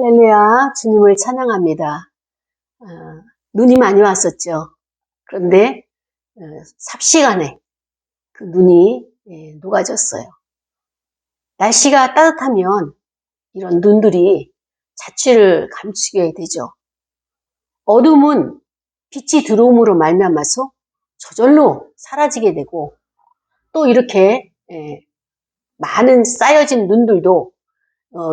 할렐루야, 주님을 찬양합니다. 어, 눈이 많이 왔었죠. 그런데 삽시간에 그 눈이 녹아졌어요. 날씨가 따뜻하면 이런 눈들이 자취를 감추게 되죠. 어둠은 빛이 들어옴으로 말미암아서 저절로 사라지게 되고, 또 이렇게 많은 쌓여진 눈들도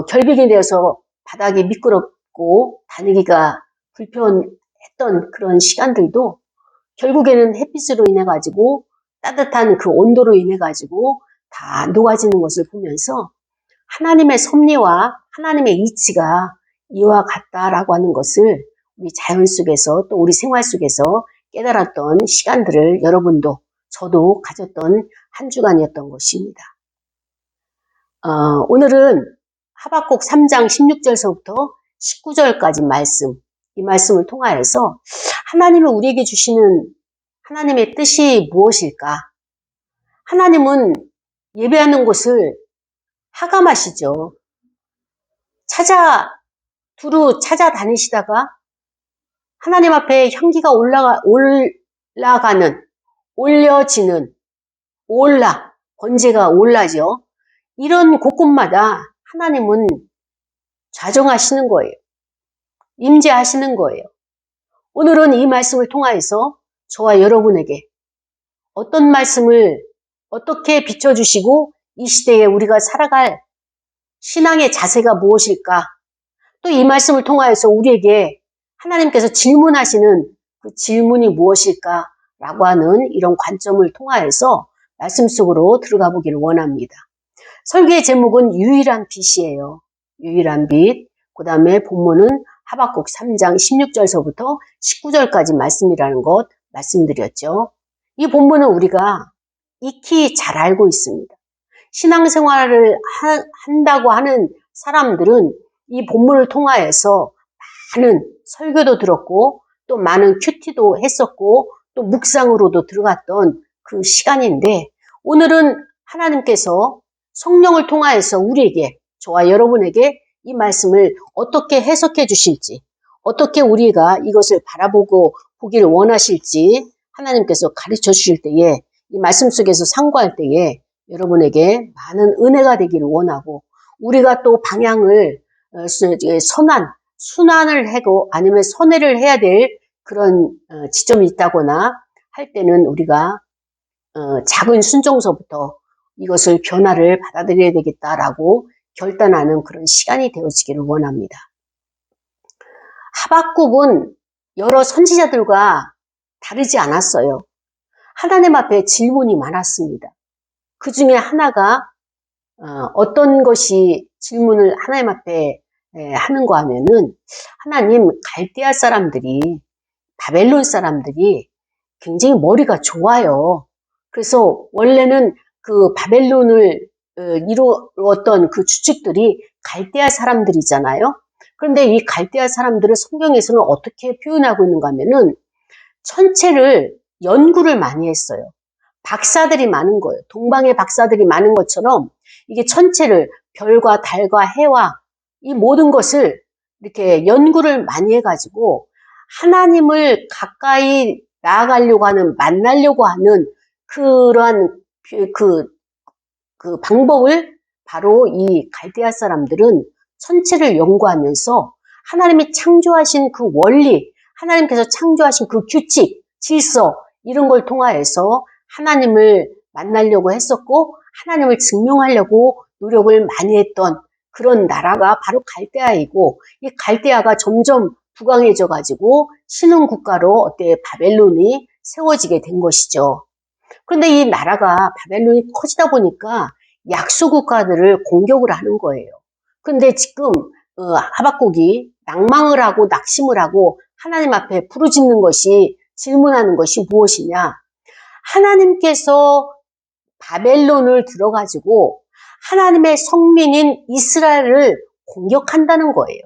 결빙이 되어서 바닥이 미끄럽고 다니기가 불편했던 그런 시간들도 결국에는 햇빛으로 인해 가지고 따뜻한 그 온도로 인해 가지고 다 녹아지는 것을 보면서 하나님의 섭리와 하나님의 이치가 이와 같다라고 하는 것을 우리 자연 속에서 또 우리 생활 속에서 깨달았던 시간들을 여러분도 저도 가졌던 한 주간이었던 것입니다. 오늘은 하박국 3장 16절서부터 19절까지 말씀, 이 말씀을 통하여서 하나님이 우리에게 주시는 하나님의 뜻이 무엇일까? 하나님은 예배하는 곳을 하감하시죠. 두루 찾아다니시다가 하나님 앞에 향기가 올려지는, 번제가 올라죠. 이런 곳곳마다 하나님은 좌정하시는 거예요. 임재하시는 거예요. 오늘은 이 말씀을 통하여서 저와 여러분에게 어떤 말씀을 어떻게 비춰주시고 이 시대에 우리가 살아갈 신앙의 자세가 무엇일까? 또 이 말씀을 통하여서 우리에게 하나님께서 질문하시는 그 질문이 무엇일까? 라고 하는 이런 관점을 통하여서 말씀 속으로 들어가 보기를 원합니다. 설교의 제목은 유일한 빛이에요. 유일한 빛. 그 다음에 본문은 하박국 3장 16절서부터 19절까지 말씀이라는 것 말씀드렸죠. 이 본문은 우리가 익히 잘 알고 있습니다. 신앙생활을 한다고 하는 사람들은 이 본문을 통하여서 많은 설교도 들었고 또 많은 큐티도 했었고 또 묵상으로도 들어갔던 그 시간인데, 오늘은 하나님께서 성령을 통하여서 우리에게, 저와 여러분에게 이 말씀을 어떻게 해석해 주실지, 어떻게 우리가 이것을 바라보고 보기를 원하실지 하나님께서 가르쳐 주실 때에, 이 말씀 속에서 상고할 때에 여러분에게 많은 은혜가 되기를 원하고, 우리가 또 방향을 순환을 하고 아니면 선회를 해야 될 그런 지점이 있다거나 할 때는 우리가 작은 순종서부터 이것을 변화를 받아들여야 되겠다라고 결단하는 그런 시간이 되어지기를 원합니다. 하박국은 여러 선지자들과 다르지 않았어요. 하나님 앞에 질문이 많았습니다. 그 중에 하나가 어떤 것이 질문을 하나님 앞에 하는가 하면은, 하나님, 갈대아 사람들이, 바벨론 사람들이 굉장히 머리가 좋아요. 그래서 원래는 그 바벨론을 이루었던 그 주축들이 갈대아 사람들이잖아요. 그런데 이 갈대아 사람들을 성경에서는 어떻게 표현하고 있는가 하면은 전체를 연구를 많이 했어요. 박사들이 많은 거예요. 동방의 박사들이 많은 것처럼 이게 전체를 별과 달과 해와 이 모든 것을 이렇게 연구를 많이 해가지고 하나님을 가까이 나아가려고 하는, 만나려고 하는 그러한 그 방법을 바로 이 갈대아 사람들은 전체를 연구하면서 하나님이 창조하신 그 원리, 하나님께서 창조하신 그 규칙, 질서, 이런 걸 통하여서 하나님을 만나려고 했었고 하나님을 증명하려고 노력을 많이 했던 그런 나라가 바로 갈대아이고, 이 갈대아가 점점 부강해져 가지고 신흥 국가로 바벨론이 세워지게 된 것이죠. 그런데 이 나라가 바벨론이 커지다 보니까 약소 국가들을 공격을 하는 거예요. 그런데 지금 하박국이 낭망을 하고 낙심을 하고 하나님 앞에 부르짖는 것이, 질문하는 것이 무엇이냐? 하나님께서 바벨론을 들어가지고 하나님의 성민인 이스라엘을 공격한다는 거예요.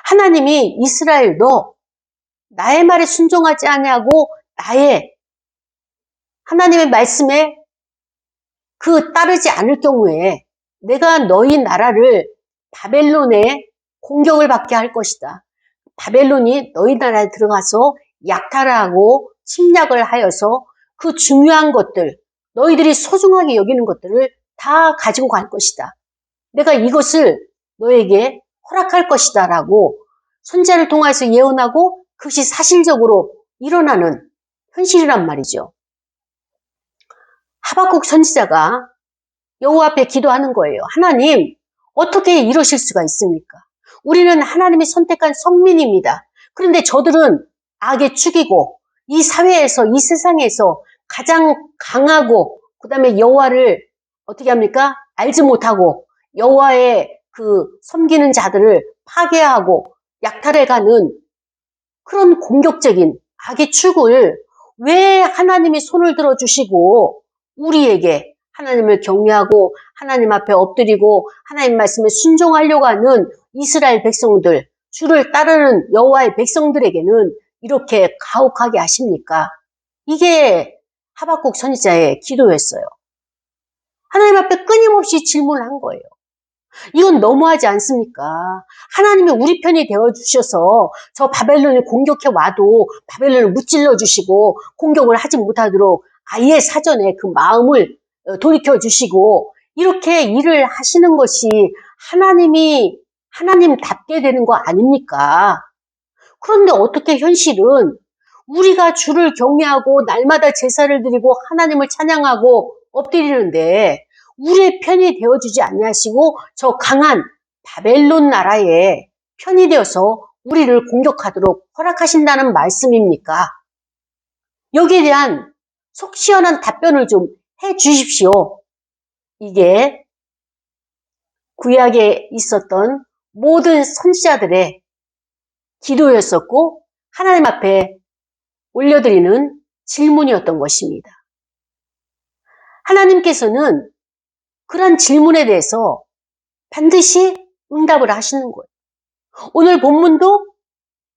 하나님이 이스라엘, 너 나의 말에 순종하지 아니하고 나의 하나님의 말씀에 따르지 않을 경우에 내가 너희 나라를 바벨론에 공격을 받게 할 것이다. 바벨론이 너희 나라에 들어가서 약탈하고 침략을 하여서 그 중요한 것들, 너희들이 소중하게 여기는 것들을 다 가지고 갈 것이다. 내가 이것을 너에게 허락할 것이다 라고 선지자를 통해서 예언하고 그것이 사실적으로 일어나는 현실이란 말이죠. 하박국 선지자가 여호와 앞에 기도하는 거예요. 하나님, 어떻게 이러실 수가 있습니까? 우리는 하나님이 선택한 성민입니다. 그런데 저들은 악에 죽이고 이 사회에서, 이 세상에서 가장 강하고 그 다음에 여호와를 어떻게 합니까? 알지 못하고 여호와의 그 섬기는 자들을 파괴하고 약탈해가는 그런 공격적인 악의 축을 왜 하나님이 손을 들어주시고 우리에게 하나님을 경외하고 하나님 앞에 엎드리고 하나님 말씀에 순종하려고 하는 이스라엘 백성들, 주를 따르는 여호와의 백성들에게는 이렇게 가혹하게 하십니까? 이게 하박국 선지자의 기도였어요. 하나님 앞에 끊임없이 질문한 거예요. 이건 너무하지 않습니까? 하나님이 우리 편이 되어주셔서 저 바벨론을 공격해 와도 바벨론을 무찔러 주시고 공격을 하지 못하도록 아예 사전에 그 마음을 돌이켜 주시고 이렇게 일을 하시는 것이 하나님이 하나님답게 되는 거 아닙니까? 그런데 어떻게 현실은 우리가 주를 경외하고 날마다 제사를 드리고 하나님을 찬양하고 엎드리는데 우리의 편이 되어주지 아니하시고 저 강한 바벨론 나라의 편이 되어서 우리를 공격하도록 허락하신다는 말씀입니까? 여기에 대한 속 시원한 답변을 좀 해 주십시오. 이게 구약에 있었던 모든 선지자들의 기도였었고 하나님 앞에 올려드리는 질문이었던 것입니다. 하나님께서는 그런 질문에 대해서 반드시 응답을 하시는 거예요. 오늘 본문도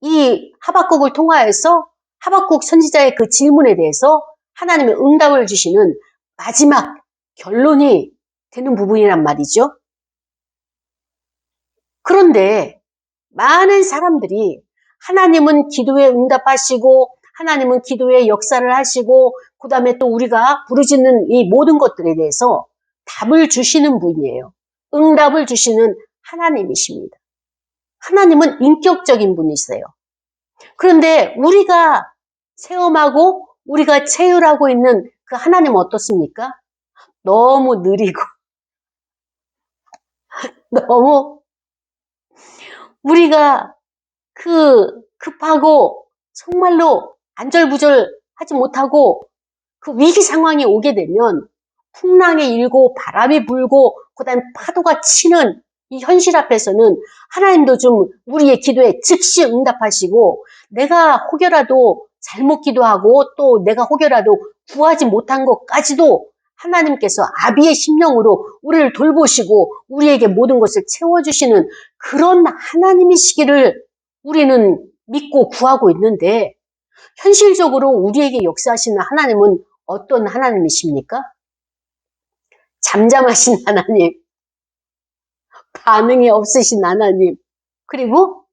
이 하박국을 통하여서 하박국 선지자의 그 질문에 대해서 하나님의 응답을 주시는 마지막 결론이 되는 부분이란 말이죠. 그런데 많은 사람들이 하나님은 기도에 응답하시고 하나님은 기도에 역사를 하시고 그 다음에 또 우리가 부르짖는 이 모든 것들에 대해서 답을 주시는 분이에요. 응답을 주시는 하나님이십니다. 하나님은 인격적인 분이세요. 그런데 우리가 체험하고 우리가 체휼하고 있는 그 하나님은 어떻습니까? 너무 느리고 너무 우리가 급하고 정말로 안절부절하지 못하고 그 위기 상황이 오게 되면 풍랑이 일고 바람이 불고 그다음에 파도가 치는 이 현실 앞에서는 하나님도 좀 우리의 기도에 즉시 응답하시고 내가 혹여라도 잘못 기도하고 또 내가 혹여라도 구하지 못한 것까지도 하나님께서 아비의 심령으로 우리를 돌보시고 우리에게 모든 것을 채워주시는 그런 하나님이시기를 우리는 믿고 구하고 있는데 현실적으로 우리에게 역사하시는 하나님은 어떤 하나님이십니까? 잠잠하신 하나님, 반응이 없으신 하나님, 그리고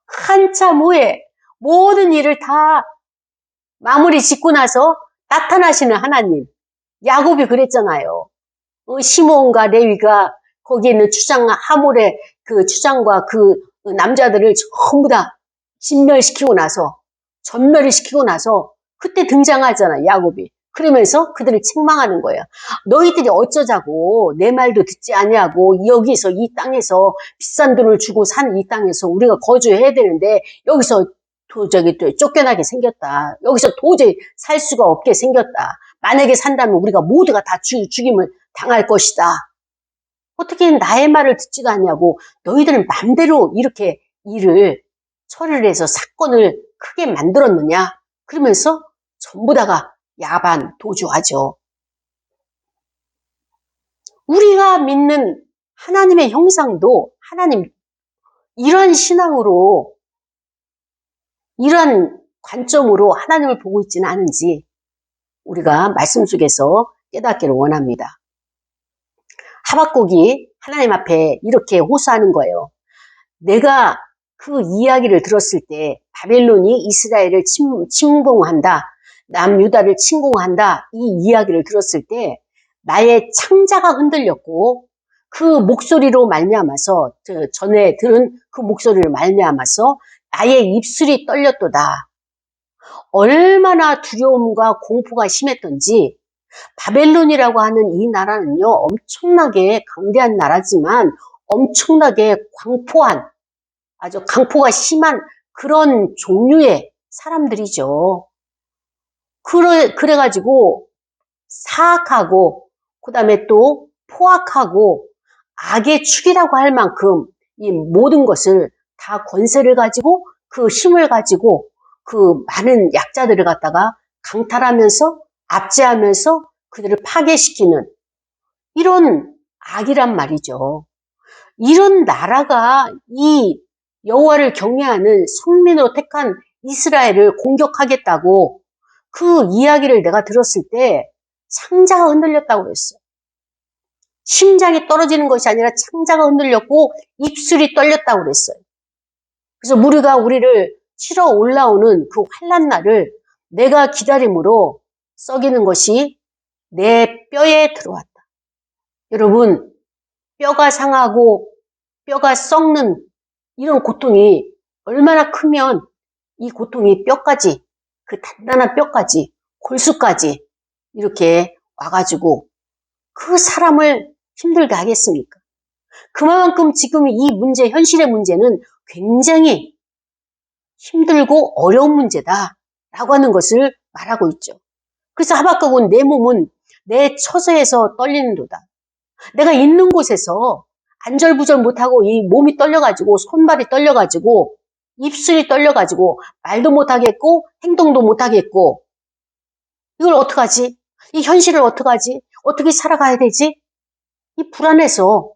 한참 후에 모든 일을 다 마무리 짓고 나서 나타나시는 하나님. 야곱이 그랬잖아요. 시므온과 레위가 거기에 있는 추장 하몰의 그 추장과 그 남자들을 전부 다 전멸을 시키고 나서 그때 등장하잖아, 야곱이. 그러면서 그들을 책망하는 거예요. 너희들이 어쩌자고 내 말도 듣지 아니하고 여기서 이 땅에서 비싼 돈을 주고 산 이 땅에서 우리가 거주해야 되는데 여기서 도저히 쫓겨나게 생겼다. 여기서 도저히 살 수가 없게 생겼다. 만약에 산다면 우리가 모두가 다 죽임을 당할 것이다. 어떻게 나의 말을 듣지도 않냐고 너희들은 맘대로 이렇게 일을 처리를 해서 사건을 크게 만들었느냐. 그러면서 전부 다가 야반 도주하죠. 우리가 믿는 하나님의 형상도 하나님 이러한 신앙으로 이러한 관점으로 하나님을 보고 있지는 않은지 우리가 말씀 속에서 깨닫기를 원합니다. 하박국이 하나님 앞에 이렇게 호소하는 거예요. 내가 그 이야기를 들었을 때 바벨론이 이스라엘을 침공한다, 남유다를 침공한다, 이 이야기를 들었을 때 나의 창자가 흔들렸고 그 목소리로 말미암아서 전에 들은 그 목소리를 말미암아서 나의 입술이 떨렸도다. 얼마나 두려움과 공포가 심했던지. 바벨론이라고 하는 이 나라는요, 엄청나게 강대한 나라지만 엄청나게 광포한, 아주 강포가 심한 그런 종류의 사람들이죠. 그래가지고 사악하고 그 다음에 또 포악하고 악의 축이라고 할 만큼 이 모든 것을 다 권세를 가지고 그 힘을 가지고 그 많은 약자들을 갖다가 강탈하면서 압제하면서 그들을 파괴시키는 이런 악이란 말이죠. 이런 나라가 이 여호와를 경외하는 성민으로 택한 이스라엘을 공격하겠다고 그 이야기를 내가 들었을 때 창자가 흔들렸다고 그랬어. 심장이 떨어지는 것이 아니라 창자가 흔들렸고 입술이 떨렸다고 그랬어요. 그래서 우리가 우리를 치러 올라오는 그 환난 날을 내가 기다림으로 썩이는 것이 내 뼈에 들어왔다. 여러분, 뼈가 상하고 뼈가 썩는 이런 고통이 얼마나 크면 이 고통이 뼈까지, 그 단단한 뼈까지, 골수까지 이렇게 와가지고 그 사람을 힘들게 하겠습니까? 그만큼 지금 이 문제, 현실의 문제는 굉장히 힘들고 어려운 문제다라고 하는 것을 말하고 있죠. 그래서 하박국은 내 몸은 내 처소에서 떨리는도다. 내가 있는 곳에서 안절부절 못하고 이 몸이 떨려가지고 손발이 떨려가지고 입술이 떨려가지고 말도 못하겠고 행동도 못하겠고 이걸 어떡하지? 이 현실을 어떡하지? 어떻게 살아가야 되지? 이 불안해서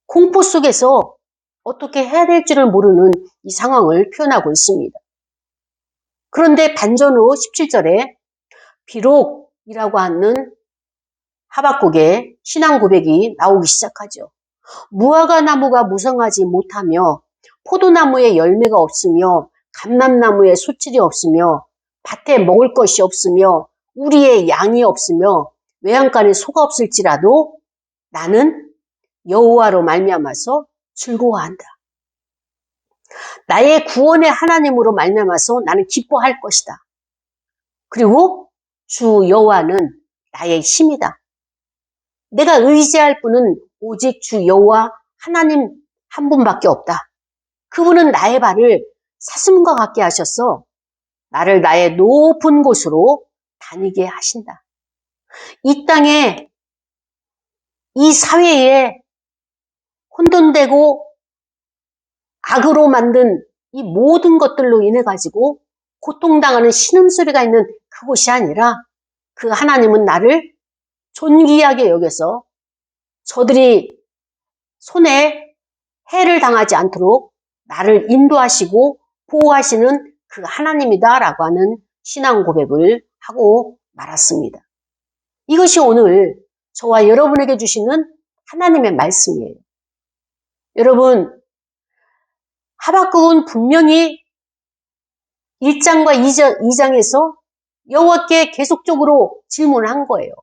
공포 속에서 어떻게 해야 될지를 모르는 이 상황을 표현하고 있습니다. 그런데 반전 후 17절에 비록이라고 하는 하박국의 신앙 고백이 나오기 시작하죠. 무화과 나무가 무성하지 못하며 포도나무에 열매가 없으며 감람나무에 소출이 없으며 밭에 먹을 것이 없으며 우리의 양이 없으며 외양간에 소가 없을지라도 나는 여호와로 말미암아서 즐거워한다. 나의 구원의 하나님으로 말미암아서 나는 기뻐할 것이다. 그리고 주 여호와는 나의 힘이다. 내가 의지할 분은 오직 주 여호와 하나님 한 분밖에 없다. 그분은 나의 발을 사슴과 같게 하셔서 나를 나의 높은 곳으로 다니게 하신다. 이 땅에, 이 사회에 혼돈되고 악으로 만든 이 모든 것들로 인해 가지고 고통당하는 신음소리가 있는 그곳이 아니라 그 하나님은 나를 존귀하게 여겨서 저들이 손에 해를 당하지 않도록 나를 인도하시고 보호하시는 그 하나님이다라고 하는 신앙 고백을 하고 말았습니다. 이것이 오늘 저와 여러분에게 주시는 하나님의 말씀이에요. 여러분, 하박국은 분명히 1장과 2장에서 여호와께 계속적으로 질문한 거예요.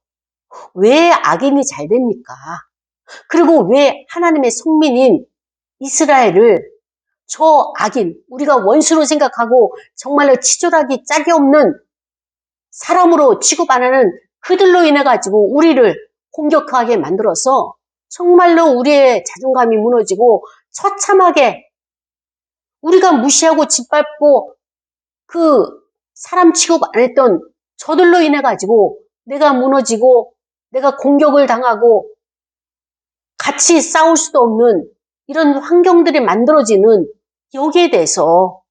왜 악인이 잘 됩니까? 그리고 왜 하나님의 성민인 이스라엘을 저 악인, 우리가 원수로 생각하고 정말로 치졸하기 짝이 없는 사람으로 취급 안 하는 그들로 인해 가지고 우리를 공격하게 만들어서 정말로 우리의 자존감이 무너지고 처참하게 우리가 무시하고 짓밟고 그 사람 취급 안 했던 저들로 인해 가지고 내가 무너지고 내가 공격을 당하고 같이 싸울 수도 없는 이런 환경들이 만들어지는 여기에 대해서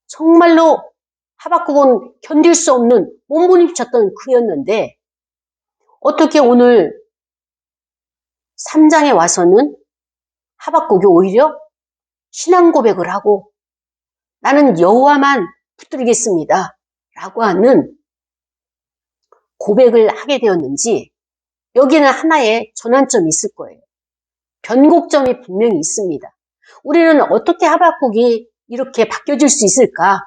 정말로 하박국은 견딜 수 없는 몸부림쳤던 그였는데 어떻게 오늘 3장에 와서는 하박국이 오히려 신앙 고백을 하고 나는 여호와만 붙들겠습니다 라고 하는 고백을 하게 되었는지 여기는 하나의 전환점이 있을 거예요. 변곡점이 분명히 있습니다. 우리는 어떻게 하박국이 이렇게 바뀌어질 수 있을까?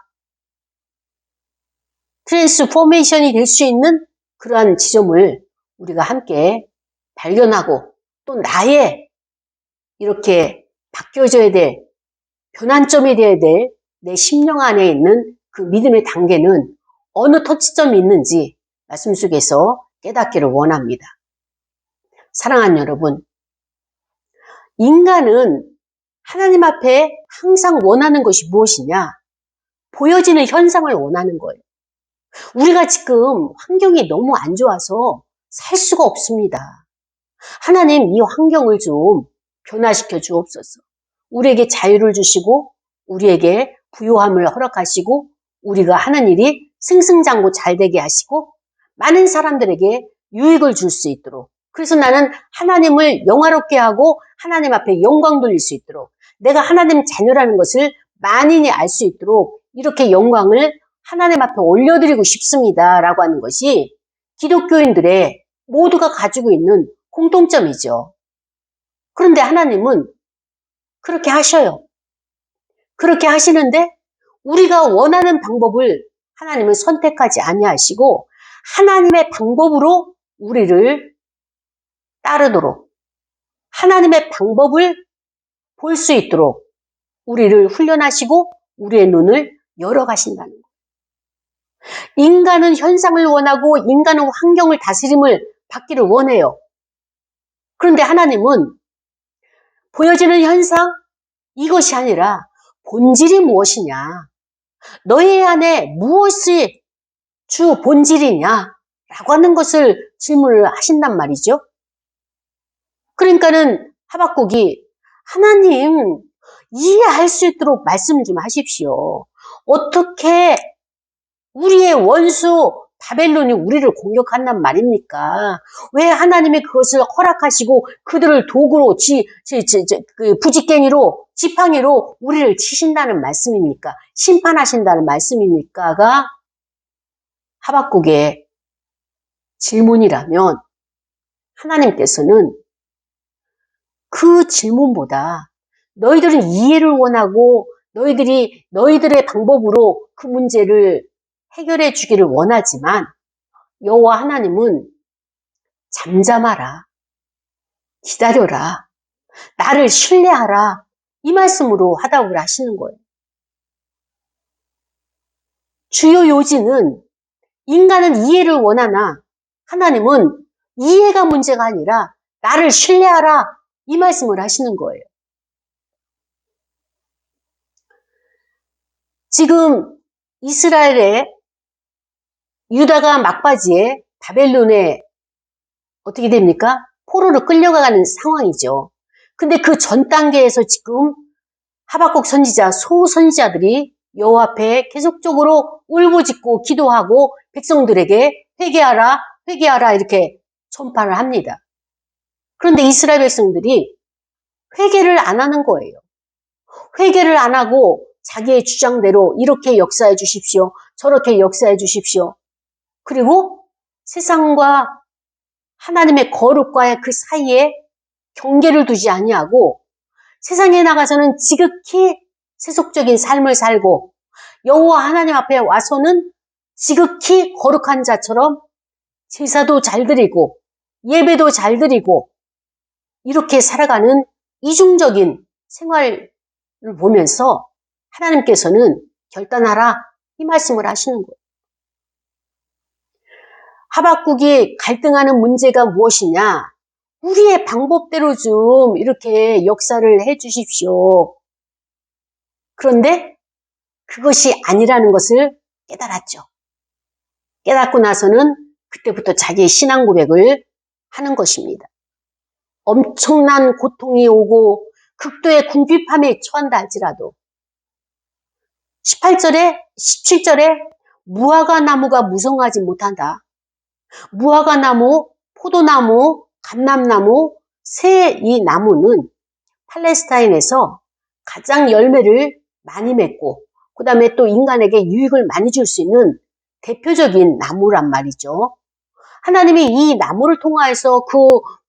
트랜스포메이션이 될 수 있는 그러한 지점을 우리가 함께 발견하고 또 나의 이렇게 바뀌어져야 될 변환점이 되어야 될 내 심령 안에 있는 그 믿음의 단계는 어느 터치점이 있는지 말씀 속에서 깨닫기를 원합니다. 사랑하는 여러분, 인간은 하나님 앞에 항상 원하는 것이 무엇이냐? 보여지는 현상을 원하는 거예요. 우리가 지금 환경이 너무 안 좋아서 살 수가 없습니다. 하나님 이 환경을 좀 변화시켜 주옵소서. 우리에게 자유를 주시고 우리에게 부요함을 허락하시고 우리가 하는 일이 승승장구 잘 되게 하시고 많은 사람들에게 유익을 줄 수 있도록, 그래서 나는 하나님을 영화롭게 하고 하나님 앞에 영광 돌릴 수 있도록, 내가 하나님 자녀라는 것을 만인이 알 수 있도록 이렇게 영광을 하나님 앞에 올려드리고 싶습니다 라고 하는 것이 기독교인들의 모두가 가지고 있는 공통점이죠. 그런데 하나님은 그렇게 하셔요. 그렇게 하시는데 우리가 원하는 방법을 하나님은 선택하지 아니하시고 하나님의 방법으로 우리를 따르도록, 하나님의 방법을 볼 수 있도록 우리를 훈련하시고 우리의 눈을 열어가신다는 거예요. 인간은 현상을 원하고 인간은 환경을 다스림을 받기를 원해요. 그런데 하나님은 보여지는 현상, 이것이 아니라 본질이 무엇이냐, 너희 안에 무엇이 주 본질이냐 라고 하는 것을 질문을 하신단 말이죠. 그러니까는 하박국이 하나님 이해할 수 있도록 말씀 좀 하십시오. 어떻게 우리의 원수 바벨론이 우리를 공격한단 말입니까? 왜 하나님이 그것을 허락하시고 그들을 도구로 부직갱이로 지팡이로 우리를 치신다는 말씀입니까? 심판하신다는 말씀입니까가 하박국의 질문이라면 하나님께서는 그 질문보다 너희들은 이해를 원하고 너희들의 방법으로 그 문제를 해결해 주기를 원하지만 여호와 하나님은 잠잠하라, 기다려라, 나를 신뢰하라 이 말씀으로 화답을 하시는 거예요. 주요 요지는 인간은 이해를 원하나 하나님은 이해가 문제가 아니라 나를 신뢰하라 이 말씀을 하시는 거예요. 지금 이스라엘의 유다가 막바지에 바벨론에 어떻게 됩니까? 포로로 끌려가는 상황이죠. 근데 그 전 단계에서 지금 하박국 선지자, 소선지자들이 여호와 앞에 계속적으로 울부짖고 기도하고 백성들에게 회개하라, 회개하라 이렇게 전파를 합니다. 그런데 이스라엘 백성들이 회개를 안 하는 거예요. 회개를 안 하고 자기의 주장대로 이렇게 역사해 주십시오, 저렇게 역사해 주십시오. 그리고 세상과 하나님의 거룩과의 그 사이에 경계를 두지 아니하고 세상에 나가서는 지극히 세속적인 삶을 살고 여호와 하나님 앞에 와서는 지극히 거룩한 자처럼 제사도 잘 드리고 예배도 잘 드리고 이렇게 살아가는 이중적인 생활을 보면서 하나님께서는 결단하라 이 말씀을 하시는 거예요. 하박국이 갈등하는 문제가 무엇이냐? 우리의 방법대로 좀 이렇게 역사를 해 주십시오. 그런데 그것이 아니라는 것을 깨달았죠. 깨닫고 나서는 그때부터 자기의 신앙 고백을 하는 것입니다. 엄청난 고통이 오고 극도의 궁핍함에 처한다 할지라도 18절에 17절에 무화과 나무가 무성하지 못한다. 무화과 나무, 포도나무, 감람나무, 새 이 나무는 팔레스타인에서 가장 열매를 많이 맺고 그 다음에 또 인간에게 유익을 많이 줄 수 있는 대표적인 나무란 말이죠. 하나님이 이 나무를 통하여서 그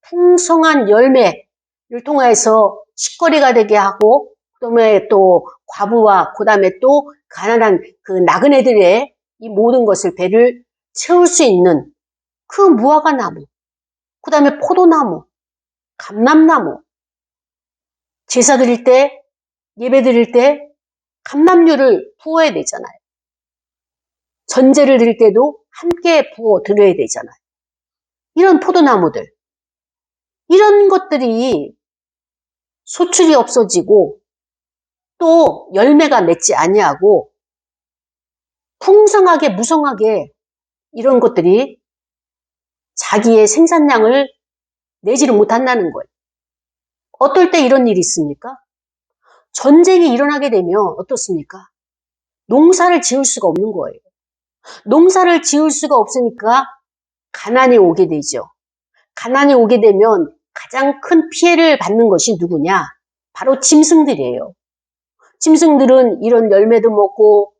풍성한 열매를 통하여서 식거리가 되게 하고 그다음에 또 과부와 그다음에 또 가난한 그 나그네들의 이 모든 것을 배를 채울 수 있는 그 무화과 나무, 그다음에 포도나무, 감람나무, 제사 드릴 때, 예배 드릴 때 감람류를 부어야 되잖아요. 전제를 드릴 때도 함께 부어 드려야 되잖아요. 이런 포도나무들, 이런 것들이 소출이 없어지고 또 열매가 맺지 아니하고 풍성하게 무성하게 이런 것들이 자기의 생산량을 내지를 못한다는 거예요. 어떨 때 이런 일이 있습니까? 전쟁이 일어나게 되면 어떻습니까? 농사를 지을 수가 없는 거예요. 농사를 지을 수가 없으니까 가난이 오게 되죠. 가난이 오게 되면 가장 큰 피해를 받는 것이 누구냐? 바로 짐승들이에요. 짐승들은 이런 열매도 먹고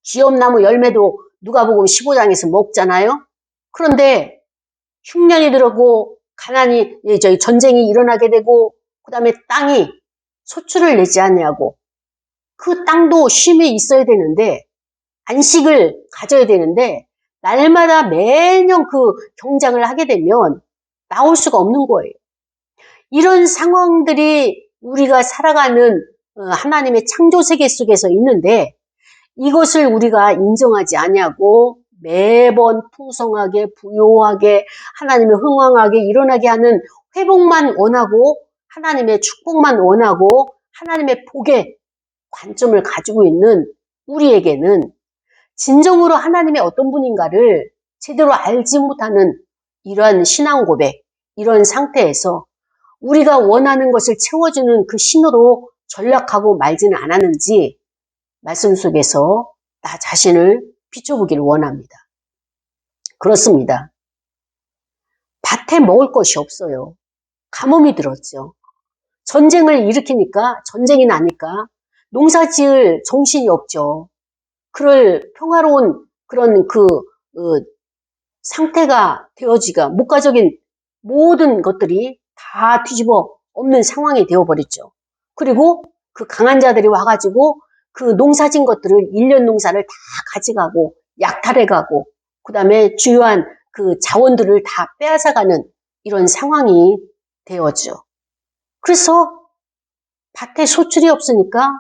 쥐엄나무 열매도 누가복음 15장에서 먹잖아요. 그런데 흉년이 들어오고 가난이 전쟁이 일어나게 되고 그다음에 땅이 소출을 내지 아니하고 그 땅도 쉼이 있어야 되는데 안식을 가져야 되는데 날마다 매년 그 경작을 하게 되면 나올 수가 없는 거예요. 이런 상황들이 우리가 살아가는 하나님의 창조 세계 속에서 있는데 이것을 우리가 인정하지 아니하고 매번 풍성하게 부요하게 하나님의 흥왕하게 일어나게 하는 회복만 원하고 하나님의 축복만 원하고 하나님의 복의 관점을 가지고 있는 우리에게는 진정으로 하나님의 어떤 분인가를 제대로 알지 못하는 이러한 신앙 고백, 이런 상태에서 우리가 원하는 것을 채워주는 그 신호로 전락하고 말지는 않았는지 말씀 속에서 나 자신을 비춰보기를 원합니다. 그렇습니다. 밭에 먹을 것이 없어요. 가뭄이 들었죠. 전쟁을 일으키니까 전쟁이 나니까 농사 지을 정신이 없죠. 그럴 평화로운 그런 상태가 되어지가 목가적인 모든 것들이 다 뒤집어 엎는 상황이 되어버렸죠. 그리고 그 강한 자들이 와가지고 그 농사진 것들을 1년 농사를 다 가져가고 약탈해가고 그 다음에 주요한 그 자원들을 다 빼앗아가는 이런 상황이 되었죠. 그래서 밭에 소출이 없으니까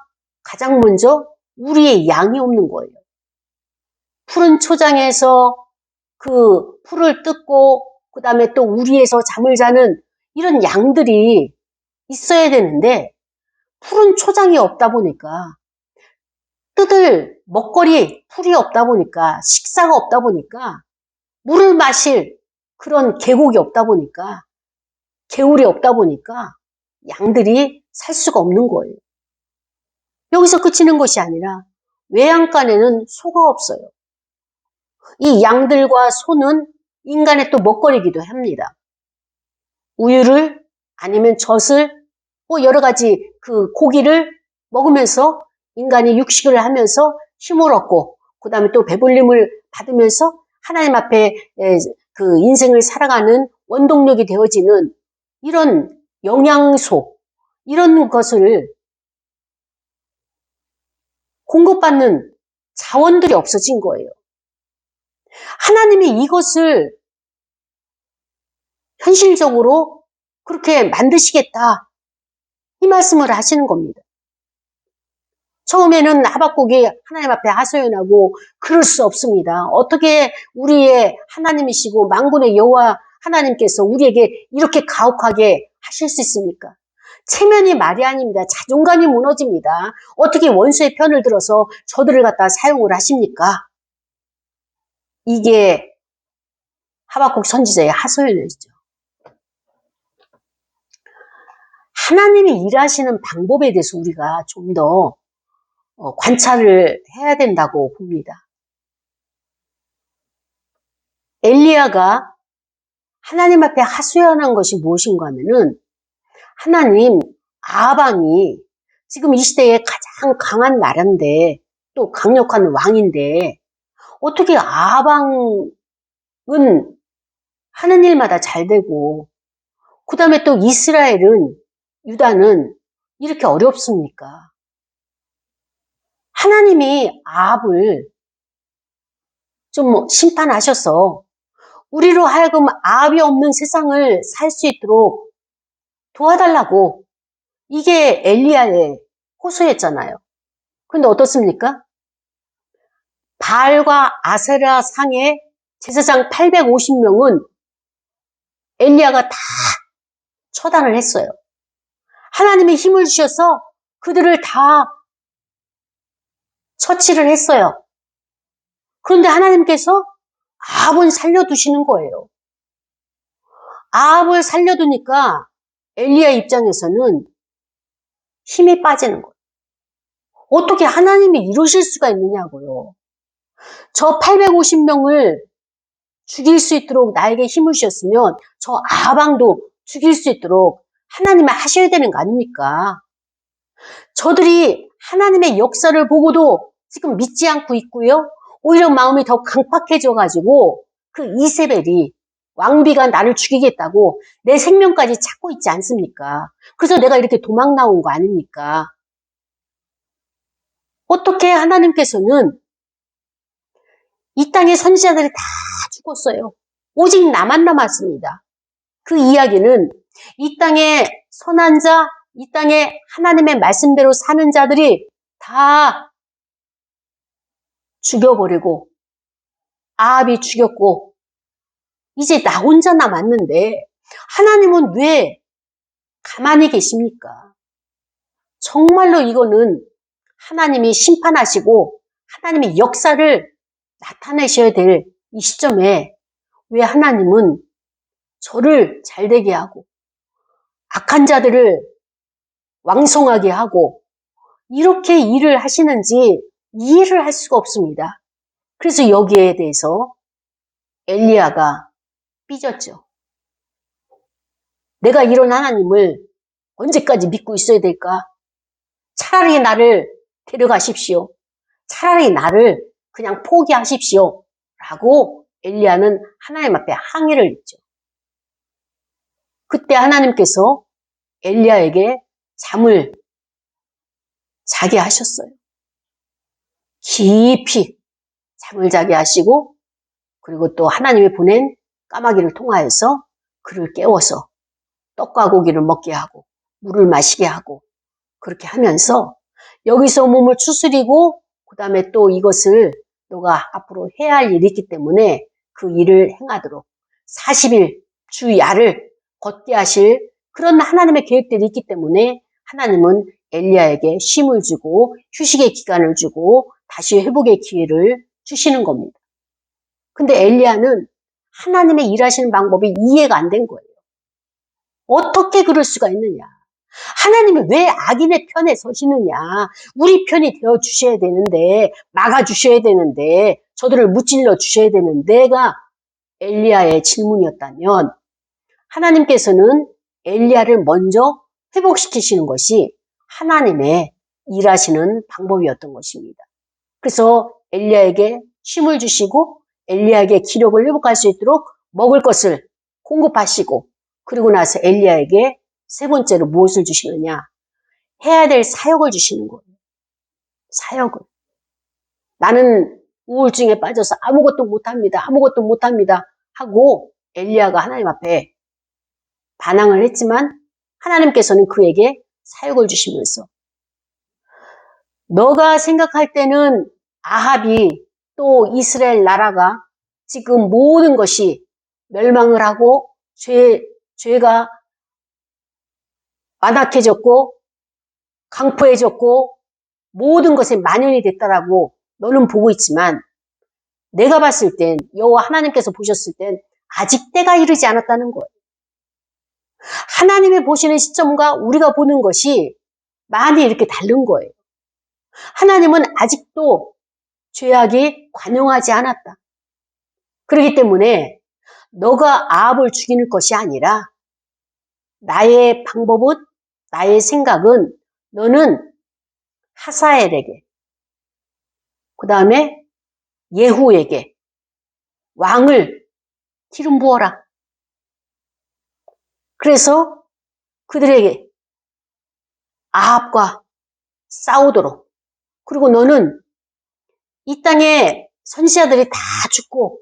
가장 먼저 우리의 양이 없는 거예요. 푸른 초장에서 그 풀을 뜯고 그 다음에 또 우리에서 잠을 자는 이런 양들이 있어야 되는데 푸른 초장이 없다 보니까 뜯을 먹거리 풀이 없다 보니까 식사가 없다 보니까 물을 마실 그런 계곡이 없다 보니까 개울이 없다 보니까 양들이 살 수가 없는 거예요. 여기서 그치는 것이 아니라 외양간에는 소가 없어요. 이 양들과 소는 인간의 또 먹거리이기도 합니다. 우유를 아니면 젖을 뭐 여러 가지 그 고기를 먹으면서 인간이 육식을 하면서 힘을 얻고 그 다음에 또 배불림을 받으면서 하나님 앞에 그 인생을 살아가는 원동력이 되어지는 이런 영양소 이런 것을 공급받는 자원들이 없어진 거예요. 하나님이 이것을 현실적으로 그렇게 만드시겠다 이 말씀을 하시는 겁니다. 처음에는 하박국이 하나님 앞에 하소연하고 그럴 수 없습니다. 어떻게 우리의 하나님이시고 만군의 여호와 하나님께서 우리에게 이렇게 가혹하게 하실 수 있습니까? 체면이 말이 아닙니다. 자존감이 무너집니다. 어떻게 원수의 편을 들어서 저들을 갖다 사용을 하십니까? 이게 하박국 선지자의 하소연이죠. 하나님이 일하시는 방법에 대해서 우리가 좀 더 관찰을 해야 된다고 봅니다. 엘리야가 하나님 앞에 하소연한 것이 무엇인가 하면은 하나님 아합왕이 지금 이 시대에 가장 강한 나라인데 또 강력한 왕인데 어떻게 아합왕은 하는 일마다 잘 되고 그 다음에 또 이스라엘은 유다는 이렇게 어렵습니까? 하나님이 아합을 좀 심판하셔서 우리로 하여금 아합이 없는 세상을 살 수 있도록 도와달라고, 이게 엘리야의 호소였잖아요. 근데 어떻습니까? 바알과 아세라 상의 제사장 850명은 엘리야가 다 처단을 했어요. 하나님이 힘을 주셔서 그들을 다 처치를 했어요. 그런데 하나님께서 아합을 살려두시는 거예요. 아합을 살려두니까 엘리야 입장에서는 힘이 빠지는 거예요. 어떻게 하나님이 이러실 수가 있느냐고요. 저 850명을 죽일 수 있도록 나에게 힘을 주셨으면 저 아합왕도 죽일 수 있도록 하나님이 하셔야 되는 거 아닙니까? 저들이 하나님의 역사를 보고도 지금 믿지 않고 있고요. 오히려 마음이 더 강팍해져가지고 그 이세벨이 왕비가 나를 죽이겠다고 내 생명까지 찾고 있지 않습니까? 그래서 내가 이렇게 도망 나온 거 아닙니까? 어떻게 하나님께서는 이 땅의 선지자들이 다 죽었어요. 오직 나만 남았습니다. 그 이야기는 이 땅의 선한 자, 이 땅에 하나님의 말씀대로 사는 자들이 다 죽여버리고 아합이 죽였고 이제 나 혼자 남았는데 하나님은 왜 가만히 계십니까? 정말로 이거는 하나님이 심판하시고 하나님의 역사를 나타내셔야 될 이 시점에 왜 하나님은 저를 잘되게 하고 악한 자들을 왕성하게 하고 이렇게 일을 하시는지 이해를 할 수가 없습니다. 그래서 여기에 대해서 엘리야가 삐졌죠. 내가 이런 하나님을 언제까지 믿고 있어야 될까? 차라리 나를 데려가십시오. 차라리 나를 그냥 포기하십시오. 라고 엘리야는 하나님 앞에 항의를 했죠. 그때 하나님께서 엘리야에게 잠을 자게 하셨어요. 깊이 잠을 자게 하시고 그리고 또 하나님이 보낸 까마귀를 통하여서 그를 깨워서 떡과 고기를 먹게 하고 물을 마시게 하고 그렇게 하면서 여기서 몸을 추스리고 그 다음에 또 이것을 너가 앞으로 해야 할 일이 있기 때문에 그 일을 행하도록 40일 주야를 걷게 하실 그런 하나님의 계획들이 있기 때문에 하나님은 엘리야에게 쉼을 주고 휴식의 기간을 주고 다시 회복의 기회를 주시는 겁니다. 근데 엘리야는 하나님의 일하시는 방법이 이해가 안 된 거예요. 어떻게 그럴 수가 있느냐. 하나님이 왜 악인의 편에 서시느냐. 우리 편이 되어주셔야 되는데 막아주셔야 되는데 저들을 무찔러 주셔야 되는데가 엘리야의 질문이었다면 하나님께서는 엘리야를 먼저 회복시키시는 것이 하나님의 일하시는 방법이었던 것입니다. 그래서 엘리야에게 쉼을 주시고 엘리야에게 기력을 회복할 수 있도록 먹을 것을 공급하시고 그리고 나서 엘리야에게 세 번째로 무엇을 주시느냐? 해야 될 사역을 주시는 거예요. 사역을. 나는 우울증에 빠져서 아무것도 못합니다. 아무것도 못합니다. 하고 엘리야가 하나님 앞에 반항을 했지만 하나님께서는 그에게 사역을 주시면서 너가 생각할 때는 아합이 또 이스라엘 나라가 지금 모든 것이 멸망을 하고 죄가 완악해졌고 강포해졌고 모든 것에 만연이 됐다라고 너는 보고 있지만 내가 봤을 땐 여호와 하나님께서 보셨을 땐 아직 때가 이르지 않았다는 거예요. 하나님이 보시는 시점과 우리가 보는 것이 많이 이렇게 다른 거예요. 하나님은 아직도 죄악이 관용하지 않았다. 그렇기 때문에 너가 아합을 죽이는 것이 아니라 나의 방법은 나의 생각은 너는 하사엘에게 그 다음에 예후에게 왕을 기름 부어라. 그래서 그들에게 아합과 싸우도록, 그리고 너는 이 땅에 선지자들이 다 죽고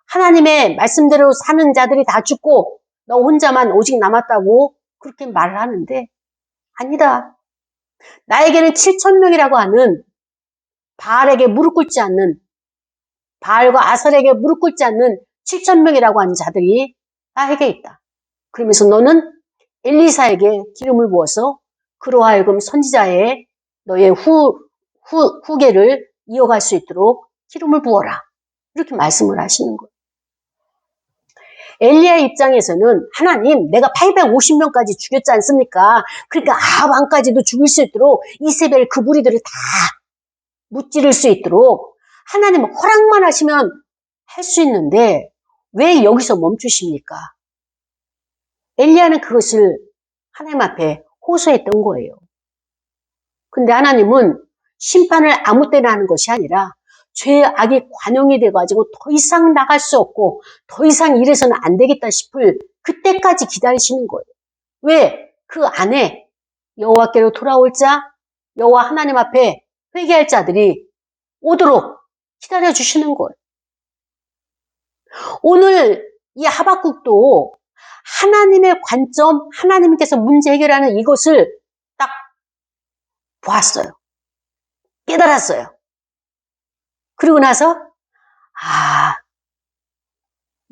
하나님의 말씀대로 사는 자들이 다 죽고 너 혼자만 오직 남았다고 그렇게 말을 하는데, 아니다. 나에게는 7,000명이라고 하는 바알에게 무릎 꿇지 않는, 바알과 아설에게 무릎 꿇지 않는 7,000명이라고 하는 자들이 나에게 있다. 그러면서 너는 엘리사에게 기름을 부어서 그로 하여금 선지자의 너의 후계를 이어갈 수 있도록 기름을 부어라. 이렇게 말씀을 하시는 거예요. 엘리야의 입장에서는 하나님, 내가 850명까지 죽였지 않습니까? 그러니까 아합 왕까지도 죽일 수 있도록 이세벨 그 무리들을 다 무찌를 수 있도록 하나님 허락만 하시면 할 수 있는데 왜 여기서 멈추십니까? 엘리야는 그것을 하나님 앞에 호소했던 거예요. 근데 하나님은 심판을 아무 때나 하는 것이 아니라 죄의 악이 관용이 돼가지고 더 이상 나갈 수 없고 더 이상 이래서는 안 되겠다 싶을 그때까지 기다리시는 거예요. 왜? 그 안에 여호와께로 돌아올 자, 여호와 하나님 앞에 회개할 자들이 오도록 기다려주시는 거예요. 오늘 이 하박국도 하나님의 관점, 하나님께서 문제 해결하는 이것을 딱 보았어요. 깨달았어요. 그리고 나서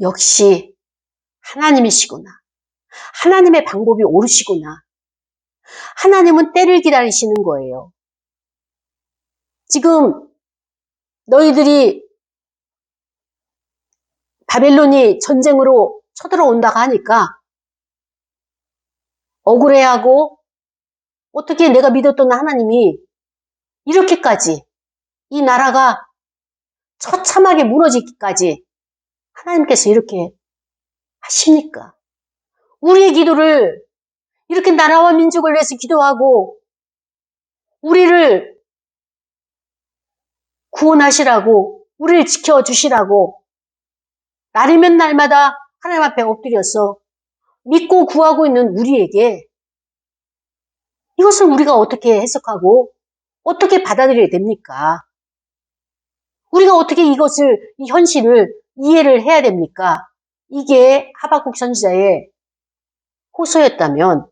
역시 하나님이시구나. 하나님의 방법이 옳으시구나. 하나님은 때를 기다리시는 거예요. 지금 너희들이 바벨론이 전쟁으로 쳐들어온다고 하니까 억울해하고 어떻게 내가 믿었던 하나님이 이렇게까지 이 나라가 처참하게 무너지기까지 하나님께서 이렇게 하십니까? 우리의 기도를 이렇게 나라와 민족을 위해서 기도하고 우리를 구원하시라고, 우리를 지켜주시라고 날이면 날마다 하나님 앞에 엎드려서 믿고 구하고 있는 우리에게 이것을 우리가 어떻게 해석하고 어떻게 받아들여야 됩니까? 우리가 어떻게 이것을, 이 현실을 이해를 해야 됩니까? 이게 하박국 선지자의 호소였다면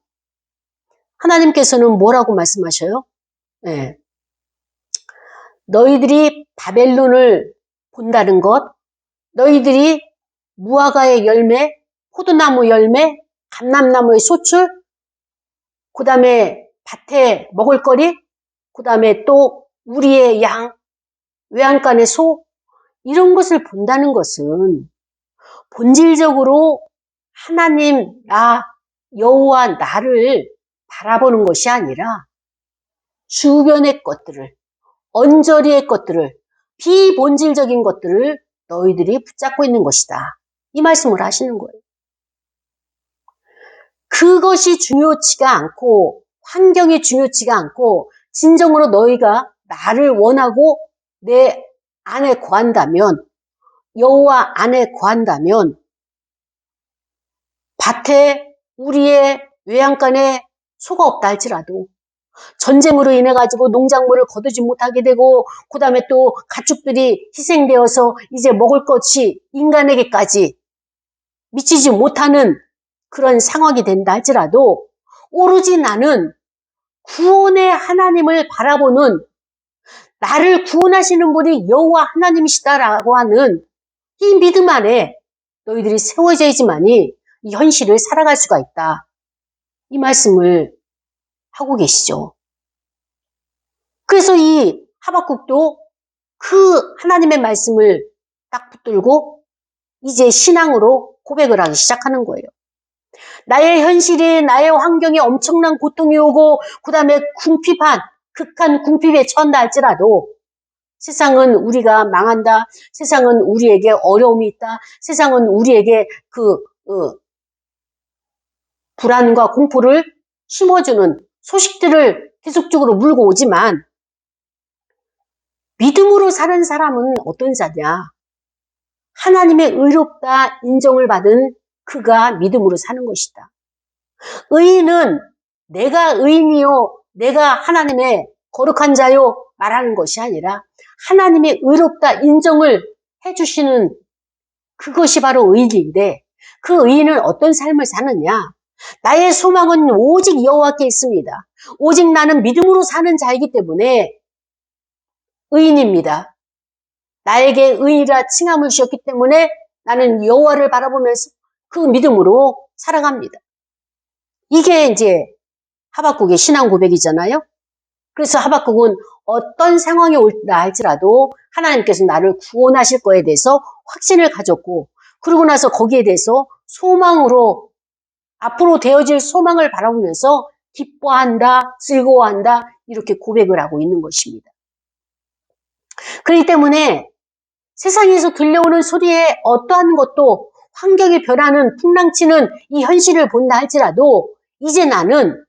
하나님께서는 뭐라고 말씀하셔요? 네. 너희들이 바벨론을 본다는 것, 너희들이 무화과의 열매, 포도나무 열매, 감람나무의 소출, 그 다음에 밭에 먹을거리, 그 다음에 또 우리의 양, 외양간의 소, 이런 것을 본다는 것은 본질적으로 하나님, 여호와 나를 바라보는 것이 아니라 주변의 것들을, 언저리의 것들을, 비본질적인 것들을 너희들이 붙잡고 있는 것이다. 이 말씀을 하시는 거예요. 그것이 중요치가 않고 환경이 중요치가 않고 진정으로 너희가 나를 원하고 내 안에 거한다면, 여호와 안에 거한다면 밭에 우리의 외양간에 소가 없다 할지라도 전쟁으로 인해 가지고 농작물을 거두지 못하게 되고 그 다음에 또 가축들이 희생되어서 이제 먹을 것이 인간에게까지 미치지 못하는 그런 상황이 된다 할지라도 오로지 나는 구원의 하나님을 바라보는, 나를 구원하시는 분이 여호와 하나님이시다라고 하는 이 믿음 안에 너희들이 세워져 있지만이 이 현실을 살아갈 수가 있다. 이 말씀을 하고 계시죠. 그래서 이 하박국도 그 하나님의 말씀을 딱 붙들고 이제 신앙으로 고백을 하기 시작하는 거예요. 나의 현실이, 나의 환경에 엄청난 고통이 오고 그 다음에 극한 궁핍에 처한다 할지라도 세상은 우리가 망한다, 세상은 우리에게 어려움이 있다, 세상은 우리에게 불안과 공포를 심어주는 소식들을 계속적으로 물고 오지만 믿음으로 사는 사람은 어떤 자냐? 하나님의 의롭다 인정을 받은 그가 믿음으로 사는 것이다. 의인은 내가 의인이요 내가 하나님의 거룩한 자요 말하는 것이 아니라 하나님의 의롭다 인정을 해주시는 그것이 바로 의인인데 그 의인은 어떤 삶을 사느냐? 나의 소망은 오직 여호와께 있습니다. 오직 나는 믿음으로 사는 자이기 때문에 의인입니다. 나에게 의인이라 칭함을 주셨기 때문에 나는 여호와를 바라보면서 그 믿음으로 살아갑니다. 이게 이제 하박국의 신앙 고백이잖아요. 그래서 하박국은 어떤 상황이 올다 할지라도 하나님께서 나를 구원하실 거에 대해서 확신을 가졌고 그러고 나서 거기에 대해서 소망으로 앞으로 되어질 소망을 바라보면서 기뻐한다, 즐거워한다 이렇게 고백을 하고 있는 것입니다. 그렇기 때문에 세상에서 들려오는 소리에 어떠한 것도 환경이 변하는 풍랑치는 이 현실을 본다 할지라도 이제 나는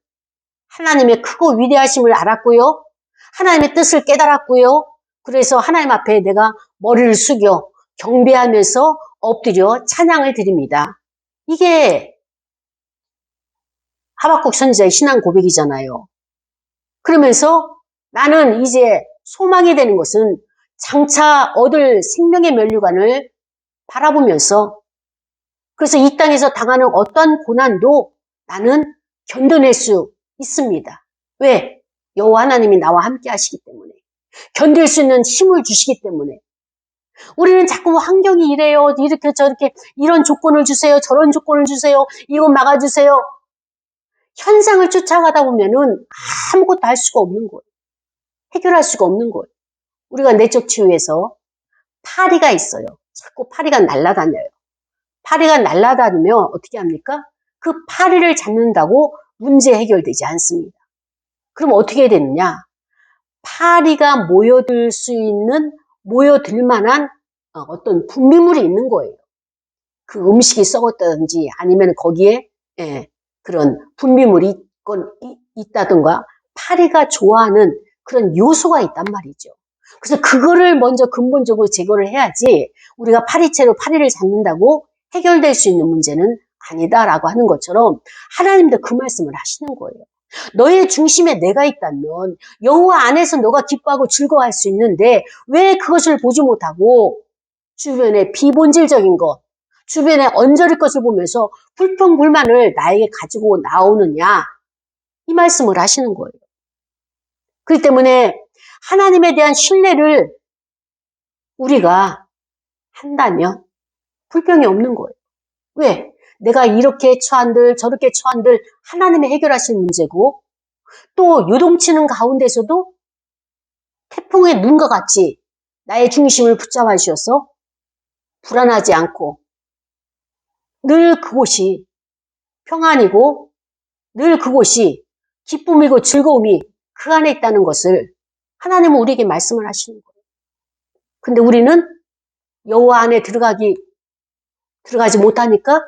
하나님의 크고 위대하심을 알았고요. 하나님의 뜻을 깨달았고요. 그래서 하나님 앞에 내가 머리를 숙여 경배하면서 엎드려 찬양을 드립니다. 이게 하박국 선지자의 신앙 고백이잖아요. 그러면서 나는 이제 소망이 되는 것은 장차 얻을 생명의 면류관을 바라보면서 그래서 이 땅에서 당하는 어떠한 고난도 나는 견뎌낼 수 있습니다. 왜? 여호와 하나님이 나와 함께 하시기 때문에 견딜 수 있는 힘을 주시기 때문에 우리는 자꾸 환경이 이래요. 이렇게 저렇게 이런 조건을 주세요. 저런 조건을 주세요. 이거 막아주세요. 현상을 쫓아가다 보면은 아무것도 할 수가 없는 거예요. 해결할 수가 없는 거예요. 우리가 내적 치유에서 파리가 있어요. 자꾸 파리가 날아다녀요. 파리가 날아다니면 어떻게 합니까? 그 파리를 잡는다고 문제 해결되지 않습니다. 그럼 어떻게 되느냐? 파리가 모여들 만한 어떤 분비물이 있는 거예요. 그 음식이 썩었다든지 아니면 거기에 그런 분비물이 있다든가 파리가 좋아하는 그런 요소가 있단 말이죠. 그래서 그거를 먼저 근본적으로 제거를 해야지 우리가 파리채로 파리를 잡는다고 해결될 수 있는 문제는 아니다라고 하는 것처럼 하나님도 그 말씀을 하시는 거예요. 너의 중심에 내가 있다면 여호와 안에서 너가 기뻐하고 즐거워할 수 있는데 왜 그것을 보지 못하고 주변의 비본질적인 것, 주변에 얹어릴 것을 보면서 불평불만을 나에게 가지고 나오느냐 이 말씀을 하시는 거예요. 그렇기 때문에 하나님에 대한 신뢰를 우리가 한다면 불평이 없는 거예요. 왜? 내가 이렇게 처한들 저렇게 처한들 하나님이 해결하실 문제고 또 요동치는 가운데서도 태풍의 눈과 같이 나의 중심을 붙잡아 주셔서 불안하지 않고 늘 그곳이 평안이고 늘 그곳이 기쁨이고 즐거움이 그 안에 있다는 것을 하나님은 우리에게 말씀을 하시는 거예요. 근데 우리는 여호와 안에 들어가지 못하니까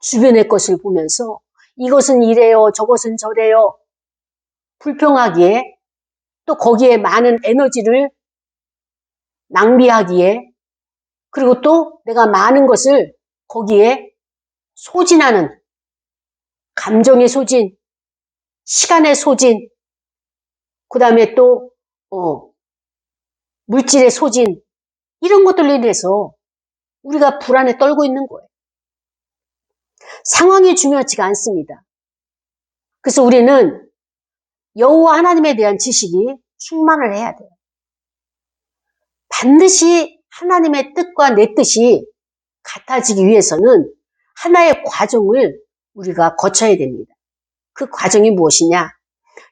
주변의 것을 보면서 이것은 이래요, 저것은 저래요. 불평하기에 또 거기에 많은 에너지를 낭비하기에 그리고 또 내가 많은 것을 거기에 소진하는 감정의 소진, 시간의 소진, 그 다음에 또 물질의 소진 이런 것들로 인해서 우리가 불안에 떨고 있는 거예요. 상황이 중요하지가 않습니다. 그래서 우리는 여호와 하나님에 대한 지식이 충만을 해야 돼요. 반드시 하나님의 뜻과 내 뜻이 같아지기 위해서는 하나의 과정을 우리가 거쳐야 됩니다. 그 과정이 무엇이냐?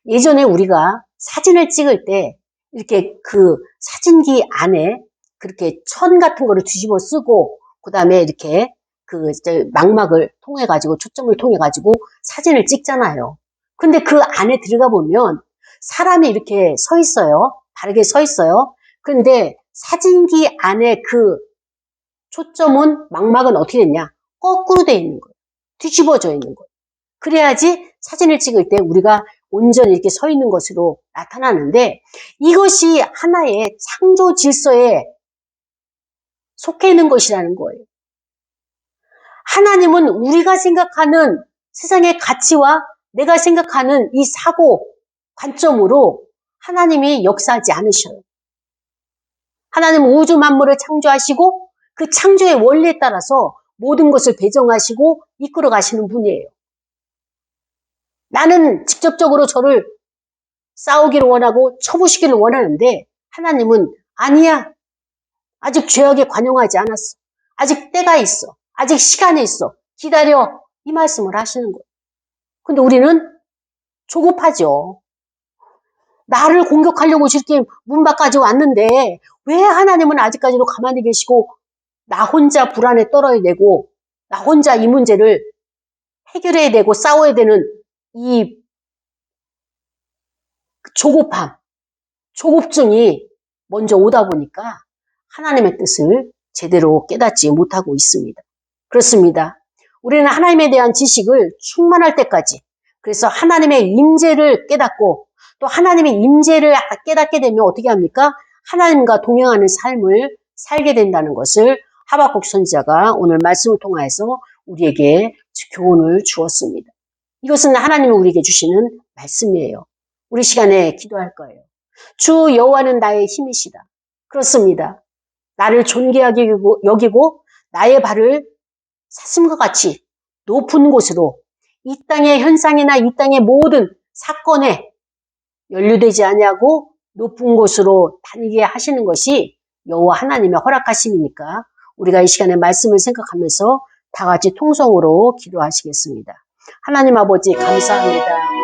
예전에 우리가 사진을 찍을 때 이렇게 그 사진기 안에 그렇게 천 같은 거를 뒤집어 쓰고 그 다음에 이렇게 그 망막을 통해 가지고 초점을 통해 가지고 사진을 찍잖아요. 근데 그 안에 들어가 보면 사람이 이렇게 서 있어요. 바르게 서 있어요. 그런데 사진기 안에 그 초점은 망막은 어떻게 됐냐? 거꾸로 돼 있는 거예요. 뒤집어져 있는 거예요. 그래야지 사진을 찍을 때 우리가 온전히 이렇게 서 있는 것으로 나타나는데 이것이 하나의 창조 질서에 속해 있는 것이라는 거예요. 하나님은 우리가 생각하는 세상의 가치와 내가 생각하는 이 사고, 관점으로 하나님이 역사하지 않으셔요. 하나님은 우주 만물을 창조하시고 그 창조의 원리에 따라서 모든 것을 배정하시고 이끌어 가시는 분이에요. 나는 직접적으로 저를 싸우기를 원하고 쳐부시기를 원하는데 하나님은 아니야. 아직 죄악에 관용하지 않았어. 아직 때가 있어. 아직 시간이 있어. 기다려. 이 말씀을 하시는 거예요. 근데 우리는 조급하죠. 나를 공격하려고 저렇게 문 밖까지 왔는데 왜 하나님은 아직까지도 가만히 계시고 나 혼자 불안에 떨어야 되고 나 혼자 이 문제를 해결해야 되고 싸워야 되는 이 조급함, 조급증이 먼저 오다 보니까 하나님의 뜻을 제대로 깨닫지 못하고 있습니다. 그렇습니다. 우리는 하나님에 대한 지식을 충만할 때까지, 그래서 하나님의 임재를 깨닫고 또 하나님의 임재를 깨닫게 되면 어떻게 합니까? 하나님과 동행하는 삶을 살게 된다는 것을 하박국 선지자가 오늘 말씀을 통해서 우리에게 교훈을 주었습니다. 이것은 하나님이 우리에게 주시는 말씀이에요. 우리 시간에 기도할 거예요. 주 여호와는 나의 힘이시다. 그렇습니다. 나를 존귀하게 여기고 나의 발을 사슴과 같이 높은 곳으로 이 땅의 현상이나 이 땅의 모든 사건에 연루되지 아니하고 높은 곳으로 다니게 하시는 것이 여호와 하나님의 허락하심이니까 우리가 이 시간에 말씀을 생각하면서 다 같이 통성으로 기도하시겠습니다. 하나님 아버지 감사합니다.